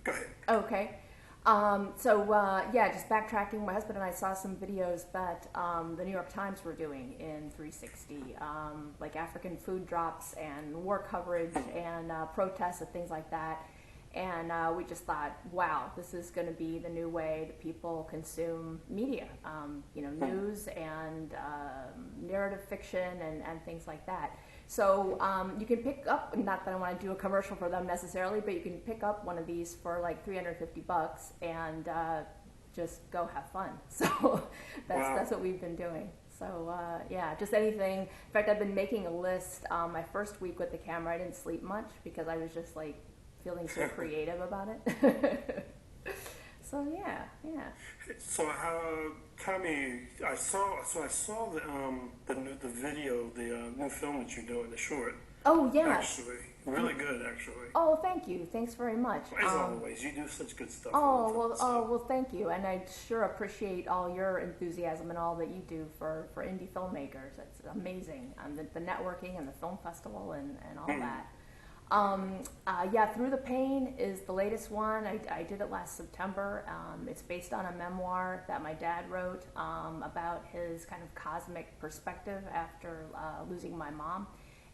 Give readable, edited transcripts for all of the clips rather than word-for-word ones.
Go ahead. Okay. Yeah, just backtracking, my husband and I saw some videos that the New York Times were doing in 360, like African food drops and war coverage and protests and things like that. And we just thought, wow, this is going to be the new way that people consume media, news and narrative fiction and things like that. So you can pick up, not that I want to do a commercial for them necessarily, but you can pick up one of these for like $350 and just go have fun. So that's what we've been doing. So yeah, just anything. In fact, I've been making a list. My first week with the camera, I didn't sleep much because I was just like feeling so creative about it. So yeah. So tell me, I saw the video, the new film that you're doing, the short. Oh yeah. Actually, really good. Actually. Oh, thank you. Thanks very much. As always, you do such good stuff. Well, thank you, and I sure appreciate all your enthusiasm and all that you do for indie filmmakers. It's amazing. The networking and the film festival and all that. Yeah, Through the Pain is the latest one. I did it last September. It's based on a memoir that my dad wrote about his kind of cosmic perspective after losing my mom.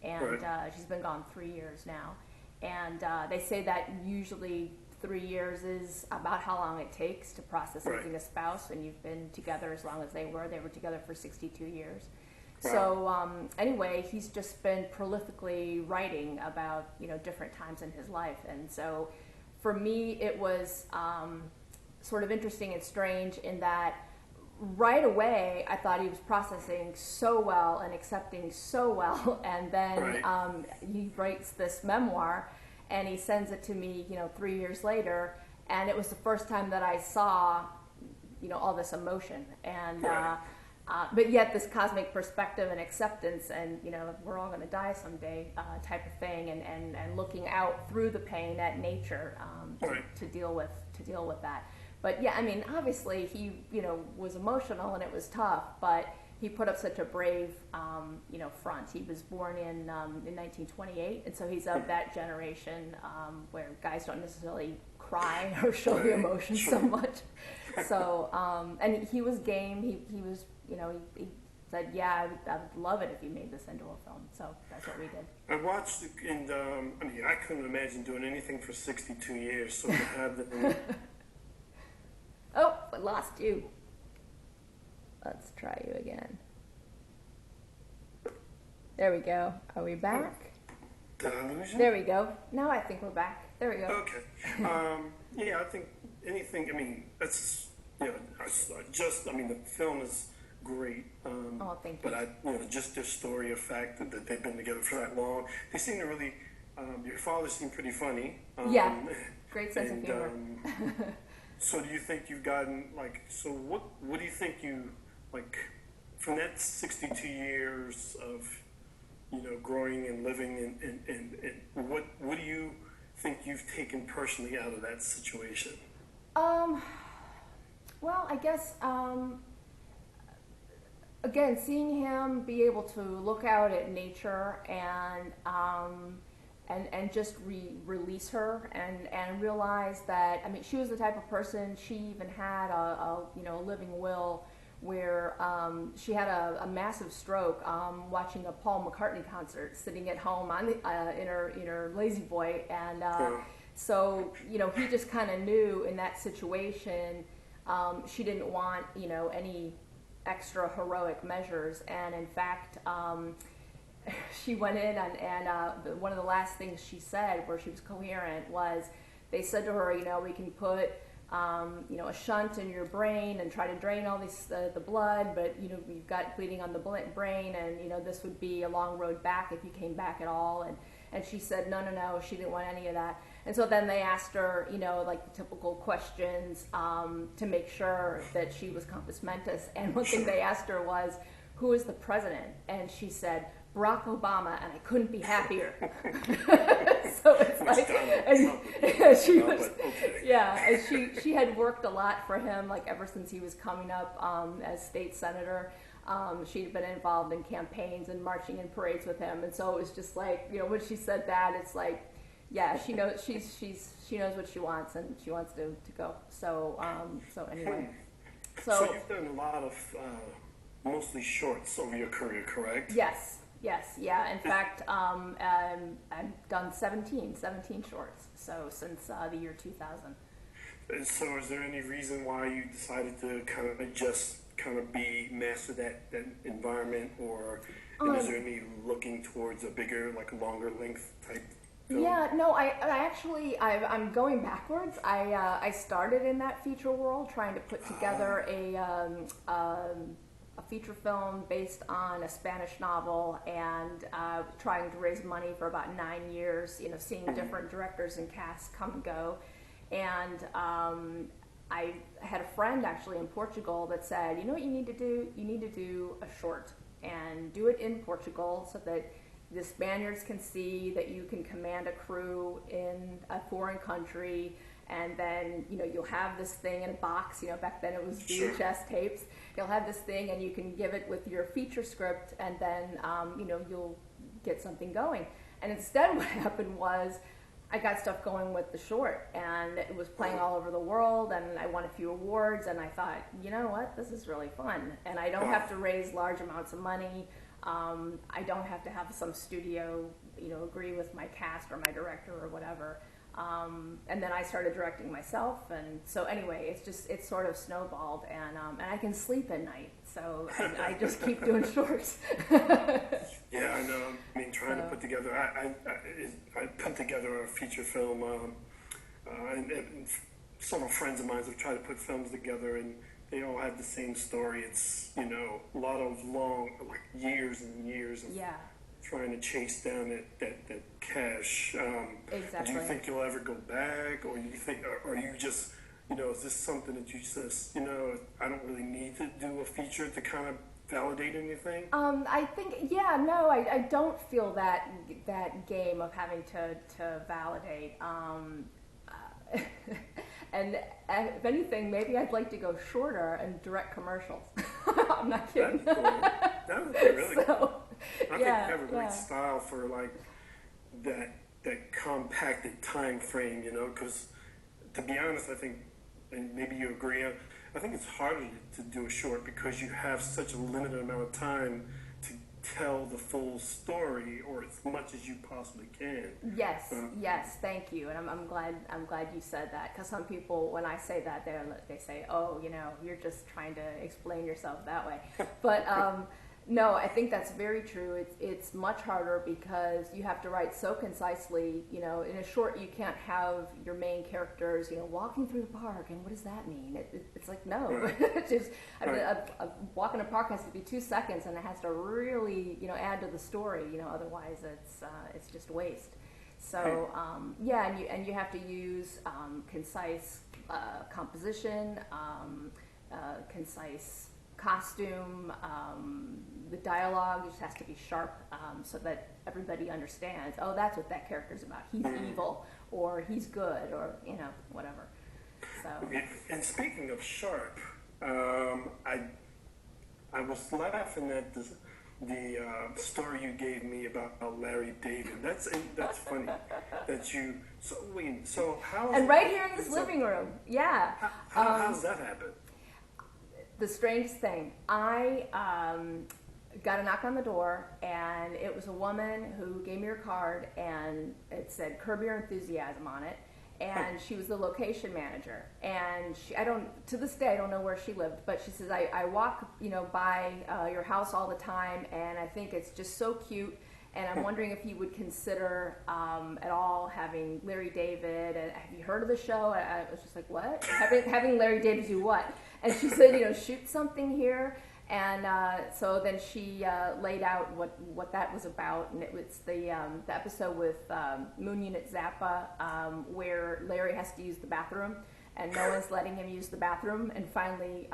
And she's been gone 3 years now. And they say that usually 3 years is about how long it takes to process losing a spouse when you've been together as long as they were. They were together for 62 years. So anyway, he's just been prolifically writing about different times in his life, and so for me it was sort of interesting and strange in that right away I thought he was processing so well and accepting so well, and then he writes this memoir and he sends it to me 3 years later, and it was the first time that I saw all this emotion and. But yet this cosmic perspective and acceptance and, we're all going to die someday type of thing and looking out through the pain at nature to deal with that. But yeah, I mean, obviously he, was emotional and it was tough, but he put up such a brave, front. He was born in 1928, and so he's of that generation where guys don't necessarily cry or show the emotion so much. So, and he was game. He was, he said, yeah, I would love it if you made this into a film. So that's what we did. I watched it, and I couldn't imagine doing anything for 62 years. So to have the Oh, I lost you. Let's try you again. There we go. Are we back? Did I lose you? There we go. Now I think we're back. There we go. Okay. Yeah, I think anything. I mean, that's the film is great. Oh, thank you. But just their story of fact that they've been together for that long. They seem to really. Your father seemed pretty funny. Yeah. Great sense of humor. So do you think you've gotten So what do you think you from that 62 years of growing and living and what do you think you've taken personally out of that situation? Well, I guess again, seeing him be able to look out at nature and just release her and realize that, I mean, she was the type of person, she even had a living will where she had a massive stroke watching a Paul McCartney concert sitting at home on in her lazy boy, and so he just kind of knew in that situation she didn't want any extra heroic measures, and in fact she went in and one of the last things she said where she was coherent was, they said to her, we can put a shunt in your brain and try to drain all the blood, but you've got bleeding on the brain, and this would be a long road back if you came back at all. And she said no, she didn't want any of that. And so then they asked her, the typical questions to make sure that she was compos mentis. And one thing they asked her was, who is the president? And she said, Barack Obama, and I couldn't be happier. So it's like, and she was, and she had worked a lot for him, ever since he was coming up as state senator. She'd been involved in campaigns and marching in parades with him, and so it was just when she said that, it's like Yeah, she knows she knows what she wants, and she wants to go. So so anyway, So you've done a lot of mostly shorts over your career, correct? yes, yeah. In fact, I've done 17 shorts. So since the year 2000. And so is there any reason why you decided to kind of just kind of master that environment, or and is there any looking towards a bigger, like longer length type film? Yeah, no, I actually, I'm going backwards. I started in that feature world trying to put together a feature film based on a Spanish novel, and trying to raise money for about 9 years, you know, seeing different directors and casts come and go. And I had a friend actually in Portugal that said, you know what you need to do? You need to do a short and do it in Portugal so that the Spaniards can see that you can command a crew in a foreign country, and then, you know, you'll have this thing in a box, you know, back then it was VHS tapes. You'll have this thing and you can give it with your feature script, and then, you know, you'll get something going. And instead what happened was I got stuff going with the short, and it was playing all over the world, and I won a few awards, and I thought, you know what, this is really fun. And I don't have to raise large amounts of money. I don't have to have some studio, you know, agree with my cast or my director or whatever. And then I started directing myself, and so anyway, it's sort of snowballed, and I can sleep at night, so I just keep doing shorts. Yeah, I know. I mean, trying to put together, I put together a feature film, and several friends of mine have tried to put films together, and they all have the same story. It's, you know, a lot of long, like years and years of trying to chase down that cash. Exactly. Do you think you'll ever go back, or you think, or you just, you know, is this something that you just, you know, I don't really need to do a feature to kind of validate anything? I think, no, I don't feel that game of having to validate. And if anything, maybe I'd like to go shorter and direct commercials. I'm not kidding. That'd be cool. That would be really cool. I think you have a great style for like that compacted time frame, you know, because to be honest, I think, and maybe you agree, I think it's harder to do a short because you have such a limited amount of time to tell the full story, or as much as you possibly can. Yes, thank you, and I'm glad you said that, because some people, when I say that, they say, oh, you know, you're just trying to explain yourself that way, but no, I think that's very true. It's much harder because you have to write so concisely. You know, in a short, you can't have your main characters, you know, walking through the park, and what does that mean? It's like, no. It's just, a walk in a park has to be 2 seconds, and it has to really, you know, add to the story. You know, otherwise it's just waste. So and you have to use concise composition, concise costume, the dialogue just has to be sharp, so that everybody understands, oh, that's what that character's about. He's evil, or he's good, or, you know, whatever. So. And speaking of sharp, I was laughing at the story you gave me about Larry David. That's funny. That you so how? And right here in this living room, yeah. How's that happen? The strangest thing, I got a knock on the door, and it was a woman who gave me her card, and it said "Curb Your Enthusiasm" on it, and she was the location manager. And to this day, I don't know where she lived, but she says, I walk, you know, by your house all the time, and I think it's just so cute. And I'm wondering if you would consider at all having Larry David. And have you heard of the show? I was just like, what? Having Larry David do what? And she said, you know, shoot something here. And so then she laid out what that was about. And it was the episode with Moon Unit Zappa, where Larry has to use the bathroom, and no one's letting him use the bathroom. And finally,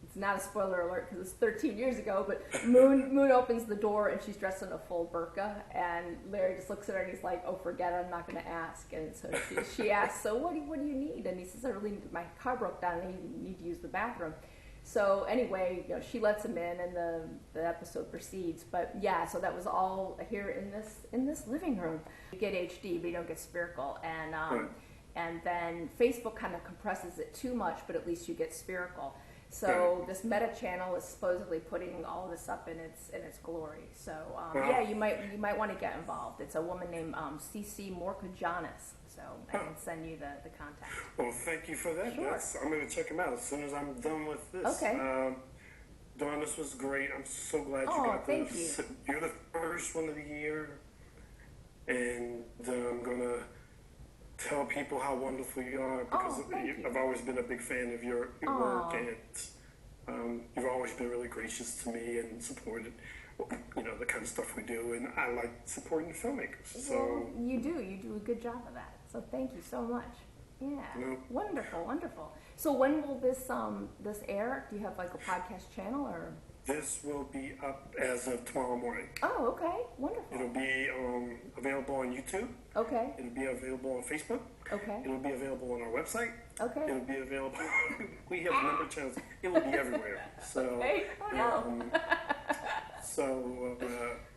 it's not a spoiler alert because it's 13 years ago, but Moon opens the door, and she's dressed in a full burqa, and Larry just looks at her and he's like, oh, forget it, I'm not going to ask. And so she asks, so what do you need? And he says, I really need, my car broke down and I need to use the bathroom. So anyway, she lets him in, and the episode proceeds. But yeah, so that was all here in this living room. You get HD, but you don't get spherical, and then Facebook kind of compresses it too much, but at least you get spherical. So this Meta channel is supposedly putting all this up in its glory. So yeah, you might want to get involved. It's a woman named CC Morkajanis. So I can send you the contact. Well, thank you for that. Sure. I'm going to check them out as soon as I'm done with this. Okay. Dawn, this was great. I'm so glad you got thank this. you. You're the first one of the year, and I'm going to tell people how wonderful you are because I've always been a big fan of your work, and you've always been really gracious to me and supported the kind of stuff we do, and I like supporting the filmmakers. So well, you do a good job of that. So thank you so much. Yeah, wonderful. So when will this air? Do you have like a podcast channel or? This will be up as of tomorrow morning. Oh, okay, wonderful. It'll be available on YouTube. Okay. It'll be available on Facebook. Okay. It'll be available on our website. Okay. It'll be available. We have a number of channels. It will be everywhere. So. Okay. Oh no.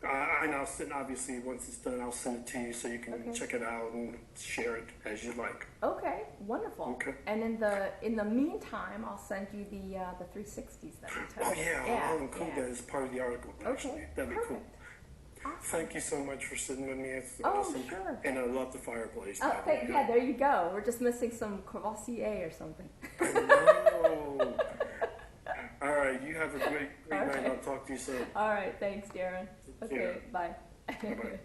I now send, obviously, once it's done, I'll send it to you so you can check it out and share it as you like. Okay, wonderful. Okay. And in the meantime, I'll send you the 360s that we took. Oh yeah, I'll include that as part of the article. Actually, Okay. that'd be cool. Awesome. Thank you so much for sitting with me. It's awesome. Sure. And I love the fireplace. Oh, yeah, there you go. We're just missing some Courvoisier or something. I know. All right, you have a great night. I'll talk to you soon. All right, thanks, Daron. Okay, bye. Bye-bye.